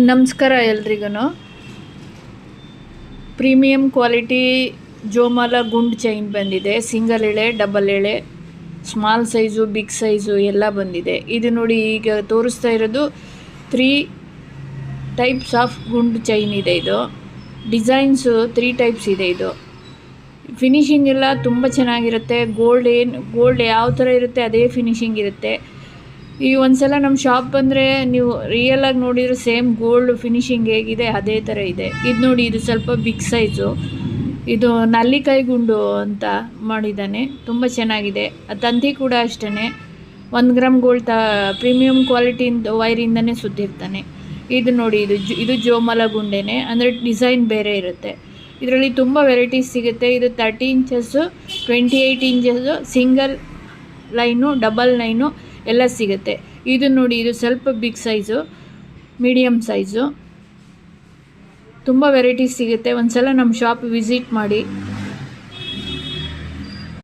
ನಮಸ್ಕಾರ ಎಲ್ರಿಗೂ. Premium quality ಜೋಮಾಲ ಗುಂಡ್ ಚೈನ್ ಬಂದಿದೆ. ಸಿಂಗಲ್ ಎಳೆ, ಡಬಲ್ ಎಳೆ, ಸ್ಮಾಲ್ ಸೈಜು, ಬಿಗ್ ಸೈಜು ಎಲ್ಲ ಬಂದಿದೆ. ಇದು ನೋಡಿ, ಈಗ ತೋರಿಸ್ತಾ ಇರೋದು 3 ಟೈಪ್ಸ್ ಆಫ್ ಗುಂಡ್ ಚೈನ್ ಇದೆ. ಇದು ಡಿಸೈನ್ಸು 3 ಟೈಪ್ಸ್ ಇದೆ. ಇದು ಫಿನಿಶಿಂಗ್ ಎಲ್ಲ ತುಂಬ ಚೆನ್ನಾಗಿರುತ್ತೆ. ಗೋಲ್ಡ್ ಯಾವ ಥರ ಇರುತ್ತೆ ಅದೇ ಫಿನಿಶಿಂಗ್ ಇರುತ್ತೆ. ಈ ಒಂದ್ಸಲ ನಮ್ಮ ಶಾಪ್ ಬಂದರೆ ನೀವು ರಿಯಲಾಗಿ ನೋಡಿದರೆ ಸೇಮ್ ಗೋಲ್ಡ್ ಫಿನಿಶಿಂಗ್ ಹೇಗಿದೆ ಅದೇ ಥರ ಇದೆ. ಇದು ನೋಡಿ, ಇದು ಸ್ವಲ್ಪ ಬಿಗ್ ಸೈಜು. ಇದು ನಲ್ಲಿಕಾಯಿ ಗುಂಡು ಅಂತ ಮಾಡಿದ್ದಾನೆ, ತುಂಬ ಚೆನ್ನಾಗಿದೆ. ತಂತಿ ಕೂಡ ಅಷ್ಟೇ 1 ಗ್ರಾಮ್ ಗೋಲ್ಡ್ ಪ್ರೀಮಿಯಂ ಕ್ವಾಲಿಟಿ ವೈರಿಂದನೇ ಸುತ್ತಿರ್ತಾನೆ. ಇದು ನೋಡಿ, ಇದು ಜೋಮಾಲ ಗುಂಡೇನೆ, ಅಂದರೆ ಡಿಸೈನ್ ಬೇರೆ ಇರುತ್ತೆ. ಇದರಲ್ಲಿ ತುಂಬ ವೆರೈಟೀಸ್ ಸಿಗುತ್ತೆ. ಇದು 30 inches, 28 inches, single line, double line ಎಲ್ಲ ಸಿಗುತ್ತೆ. ಇದು ನೋಡಿ, ಇದು ಸ್ವಲ್ಪ ಬಿಗ್ ಸೈಜು, ಮೀಡಿಯಮ್ ಸೈಜು, ತುಂಬ ವೆರೈಟೀಸ್ ಸಿಗುತ್ತೆ. ಒಂದ್ಸಲ ನಮ್ಮ ಶಾಪ್ ವಿಸಿಟ್ ಮಾಡಿ.